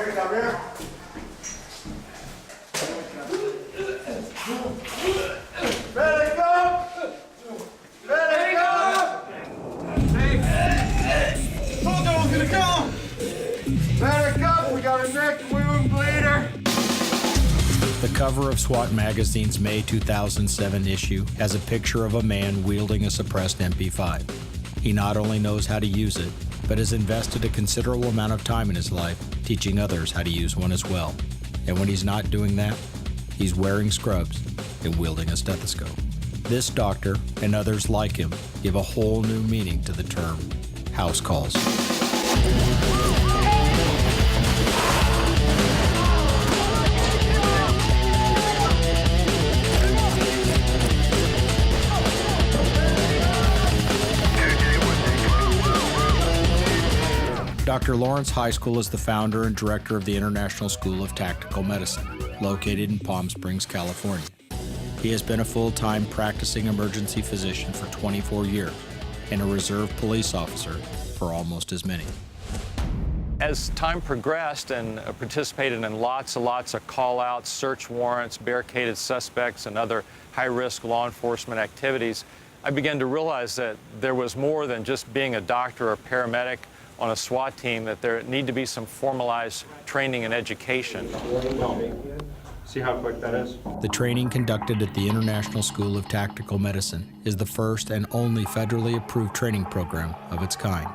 here, come here. Medic up! Medic up! Bulldogs gonna come! Medic up, we got a neck wound bleeder. The cover of SWAT Magazine's May 2007 issue has a picture of a man wielding a suppressed MP5. He not only knows how to use it, but has invested a considerable amount of time in his life teaching others how to use one as well. And when he's not doing that, he's wearing scrubs and wielding a stethoscope. This doctor and others like him give a whole new meaning to the term house calls. Dr. Lawrence High School is the founder and director of the International School of Tactical Medicine, located in Palm Springs, California. He has been a full-time practicing emergency physician for 24 years and a reserve police officer for almost as many. As time progressed and participated in lots of call-outs, search warrants, barricaded suspects, and other high-risk law enforcement activities, I began to realize that there was more than just being a doctor or paramedic on a SWAT team, that there need to be some formalized training and education. See how quick that is? The training conducted at the International School of Tactical Medicine is the first and only federally approved training program of its kind.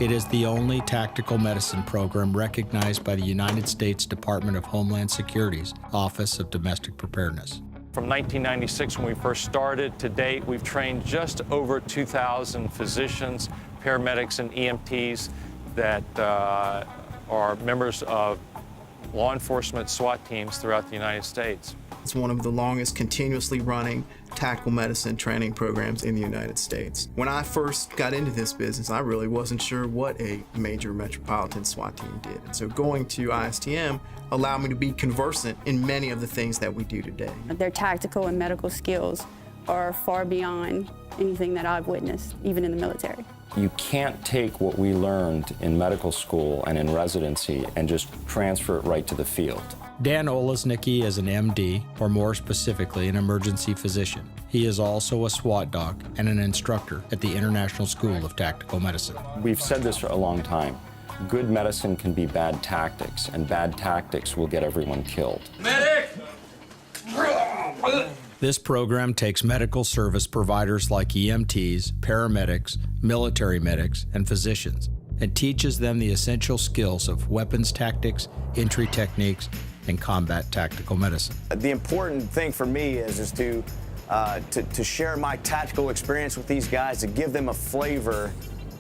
It is the only tactical medicine program recognized by the United States Department of Homeland Security's Office of Domestic Preparedness. From 1996, when we first started, to date, we've trained just over 2,000 physicians, paramedics, and EMTs that are members of law enforcement SWAT teams throughout the United States. It's one of the longest continuously running tactical medicine training programs in the United States. When I first got into this business, I really wasn't sure what a major metropolitan SWAT team did. And so going to ISTM allowed me to be conversant in many of the things that we do today. Their tactical and medical skills are far beyond anything that I've witnessed, even in the military. You can't take what we learned in medical school and in residency and just transfer it right to the field. Dan Olesnicki is an MD, or more specifically, an emergency physician. He is also a SWAT doc and an instructor at the International School of Tactical Medicine. We've said this for a long time. Good medicine can be bad tactics, and bad tactics will get everyone killed. Medic! This program takes medical service providers like EMTs, paramedics, military medics, and physicians, and teaches them the essential skills of weapons tactics, entry techniques, and combat tactical medicine. The important thing for me is to share my tactical experience with these guys, to give them a flavor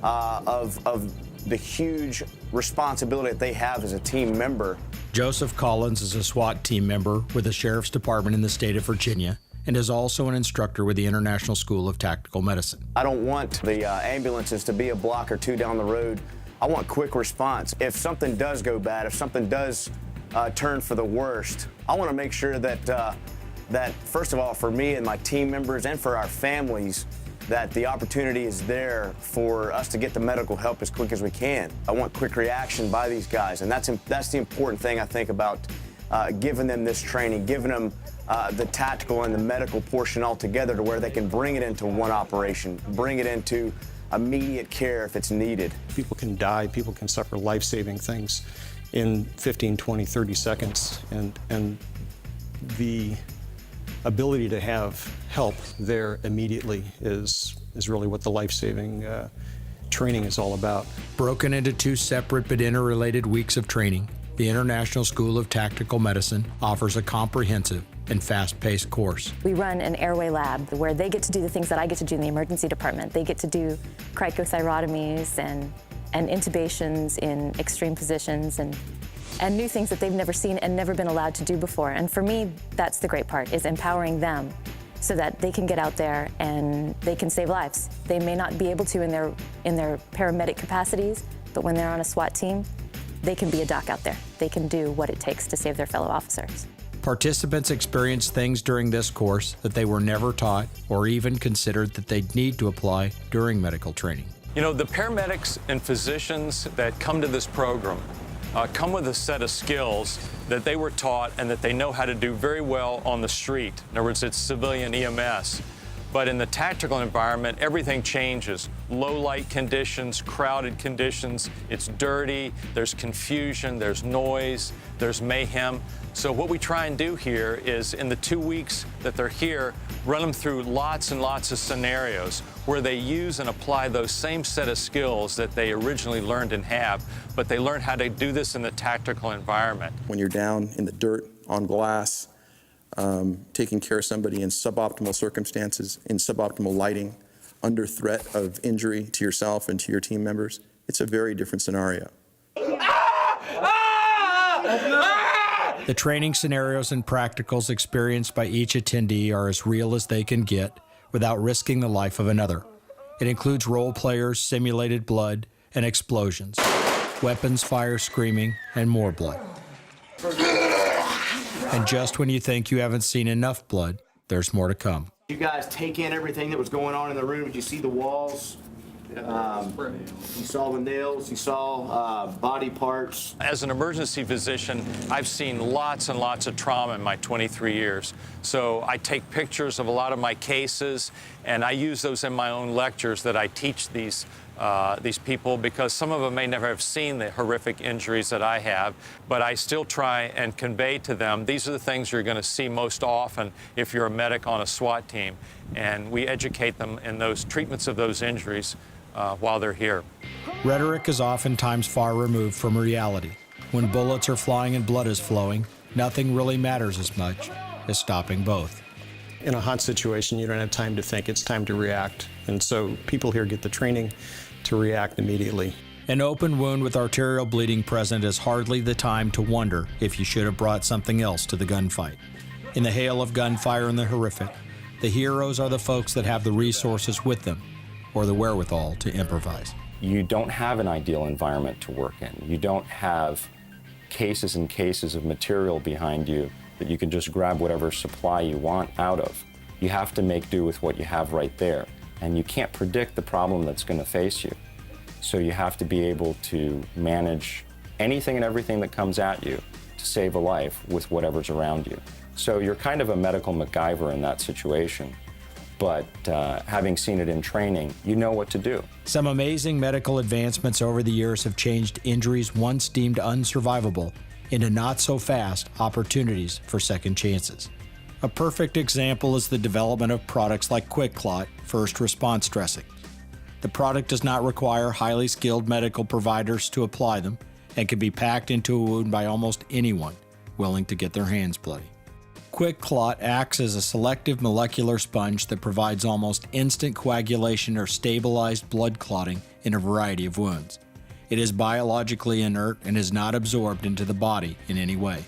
of the huge responsibility that they have as a team member. Joseph Collins is a SWAT team member with the Sheriff's Department in the state of Virginia and is also an instructor with the International School of Tactical Medicine. I don't want the ambulances to be a block or two down the road. I want quick response. If something does go bad, if something does turn for the worst, I want to make sure that, first of all, for me and my team members and for our families, that the opportunity is there for us to get the medical help as quick as we can. I want quick reaction by these guys, and that's the important thing, I think, about giving them this training, giving them the tactical and the medical portion all together to where they can bring it into one operation, bring it into immediate care if it's needed. People can die, people can suffer life-saving things in 15, 20, 30 seconds, and the ability to have help there immediately is really what the life-saving training is all about. Broken into two separate but interrelated weeks of training, the International School of Tactical Medicine offers a comprehensive and fast-paced course. We run an airway lab where they get to do the things that I get to do in the emergency department. They get to do cricothyrotomies and intubations in extreme positions and new things that they've never seen and never been allowed to do before. And for me, that's the great part, is empowering them so that they can get out there and they can save lives. They may not be able to in their paramedic capacities, but when they're on a SWAT team, they can be a doc out there. They can do what it takes to save their fellow officers. Participants experience things during this course that they were never taught or even considered that they'd need to apply during medical training. You know, the paramedics and physicians that come to this program come with a set of skills that they were taught and that they know how to do very well on the street. In other words, it's civilian EMS. But in the tactical environment, everything changes. Low light conditions, crowded conditions, it's dirty, there's confusion, there's noise, there's mayhem. So what we try and do here is, in the 2 weeks that they're here, run them through lots and lots of scenarios where they use and apply those same set of skills that they originally learned and have, but they learn how to do this in the tactical environment. When you're down in the dirt, on glass, taking care of somebody in suboptimal circumstances, in suboptimal lighting, under threat of injury to yourself and to your team members, it's a very different scenario. The training scenarios and practicals experienced by each attendee are as real as they can get without risking the life of another. It includes role players, simulated blood, and explosions, weapons fire, screaming, and more blood. And just when you think you haven't seen enough blood, there's more to come. You guys take in everything that was going on in the room. You see the walls. You saw the nails, you saw body parts. As an emergency physician, I've seen lots and lots of trauma in my 23 years. So I take pictures of a lot of my cases, and I use those in my own lectures that I teach these people, because some of them may never have seen the horrific injuries that I have, but I still try and convey to them, these are the things you're going to see most often if you're a medic on a SWAT team. And we educate them in those treatments of those injuries while they're here. Rhetoric is oftentimes far removed from reality. When bullets are flying and blood is flowing, nothing really matters as much as stopping both. In a hot situation, you don't have time to think, it's time to react. And so people here get the training to react immediately. An open wound with arterial bleeding present is hardly the time to wonder if you should have brought something else to the gunfight. In the hail of gunfire and the horrific, the heroes are the folks that have the resources with them, or the wherewithal to improvise. You don't have an ideal environment to work in. You don't have cases and cases of material behind you that you can just grab whatever supply you want out of. You have to make do with what you have right there. And you can't predict the problem that's going to face you. So you have to be able to manage anything and everything that comes at you to save a life with whatever's around you. So you're kind of a medical MacGyver in that situation. But having seen it in training, you know what to do. Some amazing medical advancements over the years have changed injuries once deemed unsurvivable into not-so-fast opportunities for second chances. A perfect example is the development of products like QuickClot first response dressing. The product does not require highly skilled medical providers to apply them and can be packed into a wound by almost anyone willing to get their hands bloody. QuickClot acts as a selective molecular sponge that provides almost instant coagulation or stabilized blood clotting in a variety of wounds. It is biologically inert and is not absorbed into the body in any way.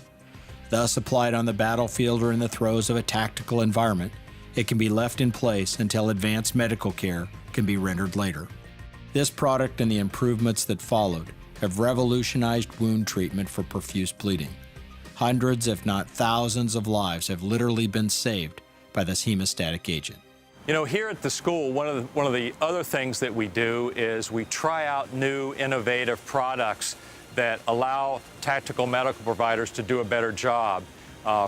Thus, applied on the battlefield or in the throes of a tactical environment, it can be left in place until advanced medical care can be rendered later. This product and the improvements that followed have revolutionized wound treatment for profuse bleeding. Hundreds, if not thousands, of lives have literally been saved by this hemostatic agent. You know, here at the school, one of the other things that we do is we try out new, innovative products that allow tactical medical providers to do a better job,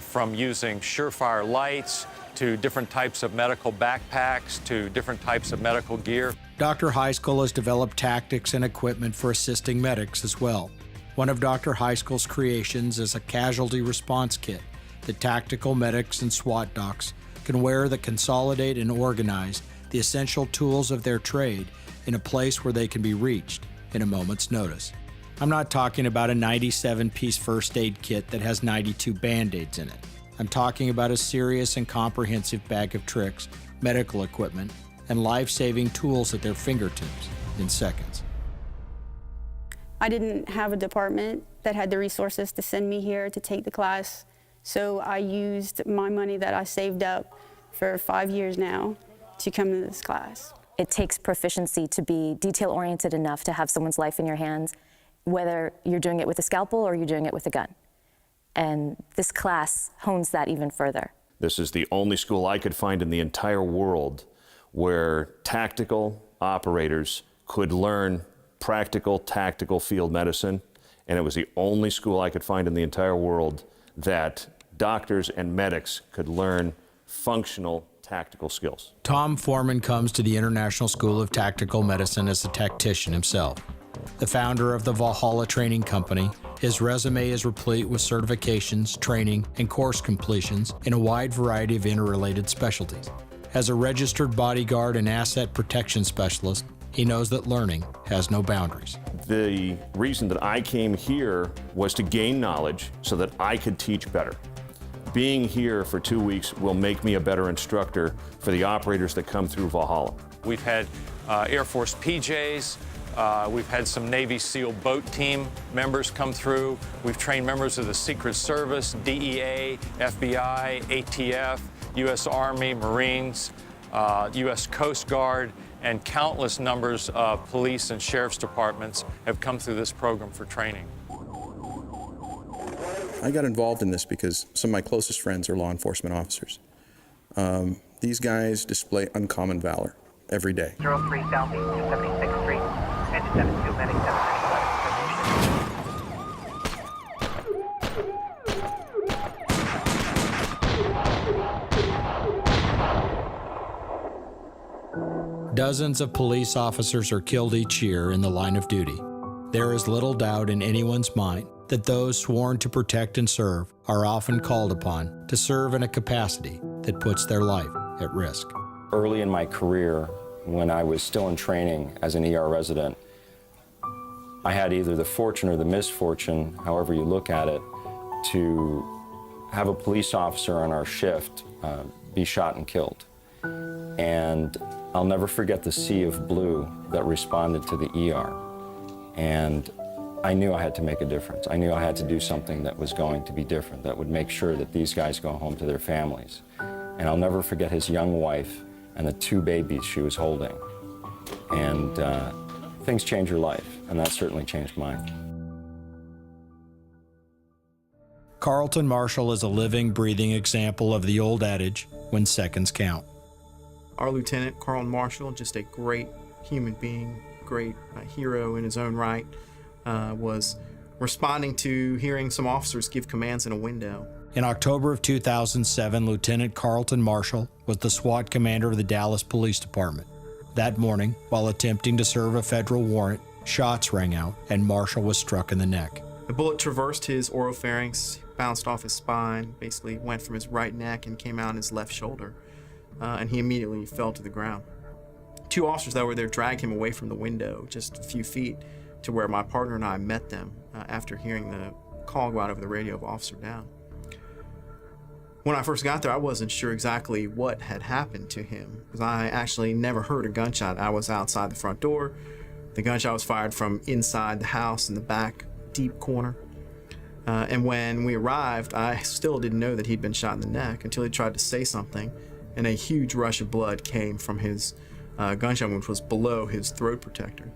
from using surefire lights to different types of medical backpacks to different types of medical gear. Dr. Heiskell has developed tactics and equipment for assisting medics as well. One of Dr. Heiskell's creations is a casualty response kit that tactical medics and SWAT docs can wear that consolidate and organize the essential tools of their trade in a place where they can be reached in a moment's notice. I'm not talking about a 97-piece first aid kit that has 92 Band-Aids in it. I'm talking about a serious and comprehensive bag of tricks, medical equipment, and life-saving tools at their fingertips in seconds. I didn't have a department that had the resources to send me here to take the class, so I used my money that I saved up for 5 years now to come to this class. It takes proficiency to be detail-oriented enough to have someone's life in your hands, whether you're doing it with a scalpel or you're doing it with a gun. And this class hones that even further. This is the only school I could find in the entire world where tactical operators could learn practical, tactical field medicine and it was the only school I could find in the entire world that doctors and medics could learn functional tactical skills. Tom Foreman comes to the International School of Tactical Medicine as a tactician himself. The founder of the Valhalla Training Company, his resume is replete with certifications, training, and course completions in a wide variety of interrelated specialties. As a registered bodyguard and asset protection specialist, he knows that learning has no boundaries. The reason that I came here was to gain knowledge so that I could teach better. Being here for 2 weeks will make me a better instructor for the operators that come through Valhalla. We've had Air Force PJs, we've had some Navy SEAL boat team members come through. We've trained members of the Secret Service, DEA, FBI, ATF, U.S. Army, Marines, U.S. Coast Guard, and countless numbers of police and sheriff's departments have come through this program for training. I got involved in this because some of my closest friends are law enforcement officers. These guys display uncommon valor every day. 03 Southeast 276th Street, engine 72, medic 732. Dozens of police officers are killed each year in the line of duty. There is little doubt in anyone's mind that those sworn to protect and serve are often called upon to serve in a capacity that puts their life at risk. Early in my career, when I was still in training as an ER resident, I had either the fortune or the misfortune, however you look at it, to have a police officer on our shift be shot and killed. And I'll never forget the sea of blue that responded to the ER. And I knew I had to make a difference. I knew I had to do something that was going to be different, that would make sure that these guys go home to their families. And I'll never forget his young wife and the 2 babies she was holding. And things change your life, and that certainly changed mine. Carlton Marshall is a living, breathing example of the old adage, when seconds count. Our Lieutenant, Carlton Marshall, just a great human being, great hero in his own right, was responding to hearing some officers give commands in a window. In October of 2007, Lieutenant Carlton Marshall was the SWAT commander of the Dallas Police Department. That morning, while attempting to serve a federal warrant, shots rang out and Marshall was struck in the neck. The bullet traversed his oropharynx, bounced off his spine, basically went from his right neck and came out his left shoulder, and he immediately fell to the ground. 2 officers that were there dragged him away from the window just a few feet to where my partner and I met them after hearing the call go out over the radio of officer down. When I first got there, I wasn't sure exactly what had happened to him because I actually never heard a gunshot. I was outside the front door. The gunshot was fired from inside the house in the back deep corner. And when we arrived, I still didn't know that he'd been shot in the neck until he tried to say something, and a huge rush of blood came from his gunshot wound, which was below his throat protector.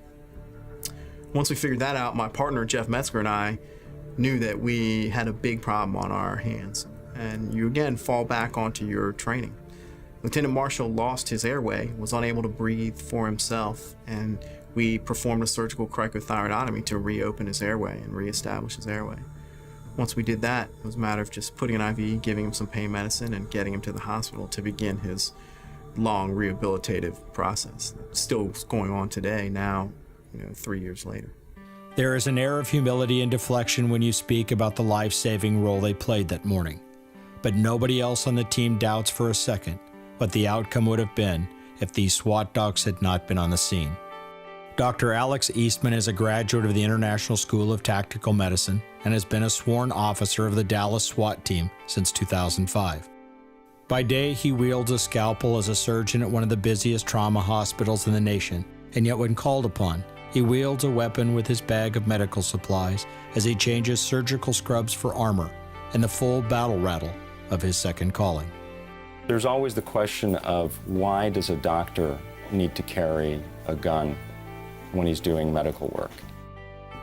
Once we figured that out, my partner, Jeff Metzger, and I knew that we had a big problem on our hands. And you again fall back onto your training. Lieutenant Marshall lost his airway, was unable to breathe for himself, and we performed a surgical cricothyroidotomy to reopen his airway and reestablish his airway. Once we did that, it was a matter of just putting an IV, giving him some pain medicine, and getting him to the hospital to begin his long rehabilitative process. Still going on today, now, 3 years later. There is an air of humility and deflection when you speak about the life-saving role they played that morning. But nobody else on the team doubts for a second what the outcome would have been if these SWAT dogs had not been on the scene. Dr. Alex Eastman is a graduate of the International School of Tactical Medicine and has been a sworn officer of the Dallas SWAT team since 2005. By day, he wields a scalpel as a surgeon at one of the busiest trauma hospitals in the nation, and yet when called upon, he wields a weapon with his bag of medical supplies as he changes surgical scrubs for armor and the full battle rattle of his second calling. There's always the question of why does a doctor need to carry a gun when he's doing medical work?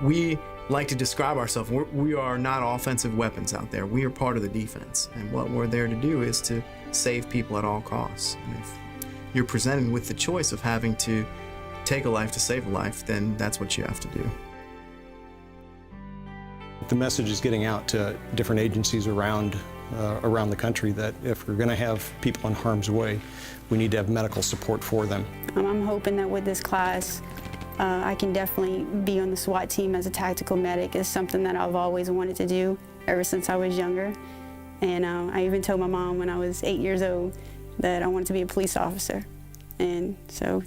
We like to describe ourselves, we are not offensive weapons out there. We are part of the defense. And what we're there to do is to save people at all costs. And if you're presented with the choice of having to take a life to save a life, then that's what you have to do. The message is getting out to different agencies around the country that if we're going to have people in harm's way, we need to have medical support for them. I'm hoping that with this class, I can definitely be on the SWAT team as a tactical medic. It's something that I've always wanted to do ever since I was younger. And I even told my mom when I was 8 years old that I wanted to be a police officer. And so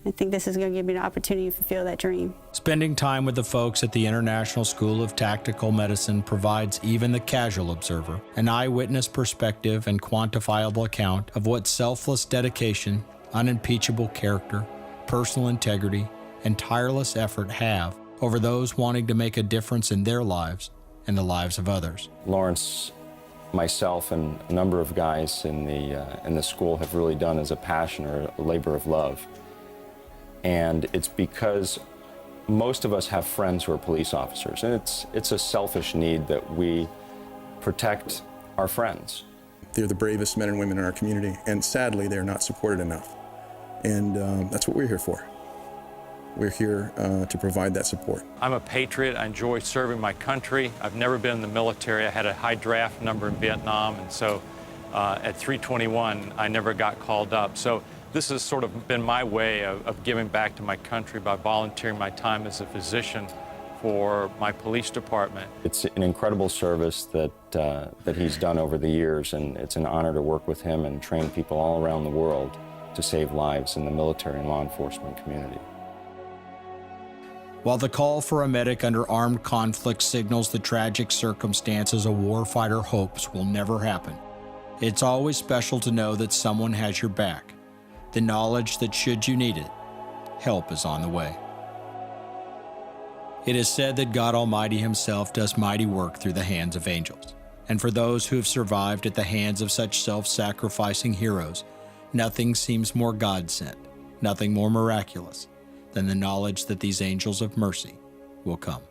I think this is going to give me the opportunity to fulfill that dream. Spending time with the folks at the International School of Tactical Medicine provides even the casual observer an eyewitness perspective and quantifiable account of what selfless dedication, unimpeachable character, personal integrity, and tireless effort have over those wanting to make a difference in their lives and the lives of others. Lawrence, myself, and a number of guys in the school have really done as a passion or a labor of love. And it's because most of us have friends who are police officers, and it's a selfish need that we protect our friends. They're the bravest men and women in our community, and sadly, they're not supported enough. And that's what we're here for. We're here to provide that support. I'm a patriot. I enjoy serving my country. I've never been in the military. I had a high draft number in Vietnam, and so at 321, I never got called up. So this has sort of been my way of giving back to my country by volunteering my time as a physician for my police department. It's an incredible service that he's done over the years, and it's an honor to work with him and train people all around the world to save lives in the military and law enforcement community. While the call for a medic under armed conflict signals the tragic circumstances a warfighter hopes will never happen, it's always special to know that someone has your back. The knowledge that should you need it, help is on the way. It is said that God Almighty himself does mighty work through the hands of angels. And for those who have survived at the hands of such self-sacrificing heroes, nothing seems more God-sent, nothing more miraculous than the knowledge that these angels of mercy will come.